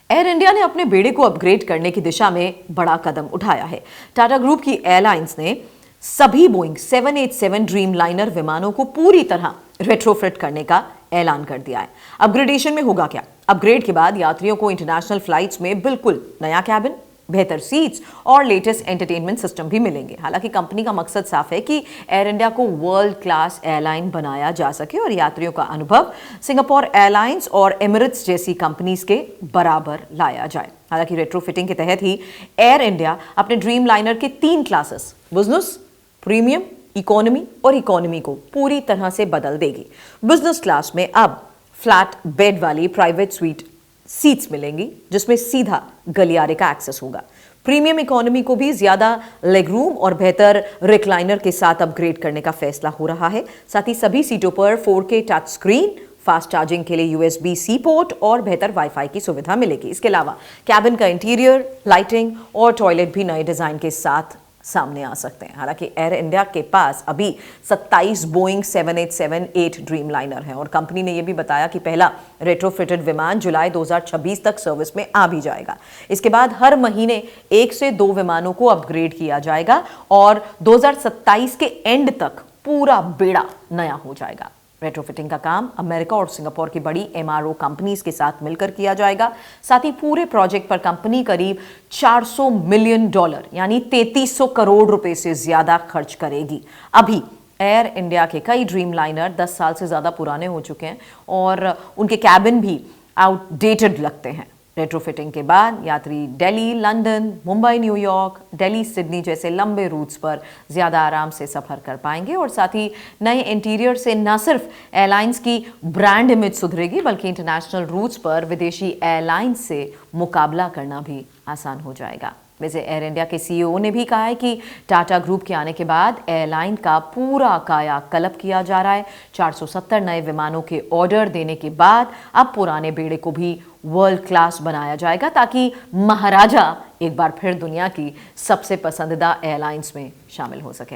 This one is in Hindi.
एयर इंडिया ने अपने बेड़े को अपग्रेड करने की दिशा में बड़ा कदम उठाया है। टाटा ग्रुप की एयरलाइंस ने सभी बोइंग 787 ड्रीम लाइनर विमानों को पूरी तरह रेट्रोफिट करने का ऐलान कर दिया है। अपग्रेडेशन में होगा क्या? अपग्रेड के बाद यात्रियों को इंटरनेशनल फ्लाइट्स में बिल्कुल नया कैबिन, बेहतर सीट्स और लेटेस्ट एंटरटेनमेंट सिस्टम भी मिलेंगे। हालांकि कंपनी का मकसद साफ है कि एयर इंडिया को वर्ल्ड क्लास एयरलाइन बनाया जा सके और यात्रियों का अनुभव सिंगापुर एयरलाइंस और एमिरेट्स जैसी कंपनीज के बराबर लाया जाए। हालांकि रेट्रोफिटिंग के तहत ही एयर इंडिया अपने ड्रीम लाइनर के 3 क्लासेस बिजनेस, प्रीमियम, इकोनॉमी और इकोनॉमी को पूरी तरह से बदल देगी। बिजनेस क्लास में अब फ्लैट बेड वाली प्राइवेट स्वीट सीट्स मिलेंगी जिसमें सीधा गलियारे का एक्सेस होगा। प्रीमियम इकोनॉमी को भी ज्यादा लेग रूम और बेहतर रिक्लाइनर के साथ अपग्रेड करने का फैसला हो रहा है। साथ ही सभी सीटों पर 4K touch screen, fast charging के लिए USB-C पोर्ट और बेहतर वाईफाई की सुविधा मिलेगी। इसके अलावा कैबिन का इंटीरियर, लाइटिंग और टॉयलेट भी नए डिजाइन के साथ सामने आ सकते हैं। हालांकि एयर इंडिया के पास अभी 27 बोइंग 787-8 ड्रीम लाइनर हैं और कंपनी ने यह भी बताया कि पहला रेट्रोफिटेड विमान जुलाई 2026 तक सर्विस में आ भी जाएगा। इसके बाद हर महीने 1 से 2 विमानों को अपग्रेड किया जाएगा और 2027 के एंड तक पूरा बेड़ा नया हो जाएगा। रेट्रोफिटिंग का काम अमेरिका और सिंगापुर की बड़ी MRO कंपनीज के साथ मिलकर किया जाएगा। साथ ही पूरे प्रोजेक्ट पर कंपनी करीब $400 मिलियन यानी 3300 करोड़ रुपए से ज्यादा खर्च करेगी। अभी एयर इंडिया के कई ड्रीम लाइनर 10 साल से ज्यादा पुराने हो चुके हैं और उनके कैबिन भी आउटडेटेड लगते हैं। रेट्रोफिटिंग के बाद यात्री Delhi, London, Mumbai, New York, Delhi, Sydney जैसे लंबे रूट्स पर ज़्यादा आराम से सफ़र कर पाएंगे और साथ ही नए इंटीरियर से न सिर्फ एयरलाइंस की ब्रांड इमेज सुधरेगी बल्कि इंटरनेशनल रूट्स पर विदेशी एयरलाइंस से मुकाबला करना भी आसान हो जाएगा। वैसे एयर इंडिया के CEO ने भी कहा है कि टाटा ग्रुप के आने के बाद एयरलाइन का पूरा कायाकल्प किया जा रहा है। 470 नए विमानों के ऑर्डर देने के बाद अब पुराने बेड़े को भी वर्ल्ड क्लास बनाया जाएगा ताकि महाराजा एक बार फिर दुनिया की सबसे पसंदीदा एयरलाइंस में शामिल हो सके।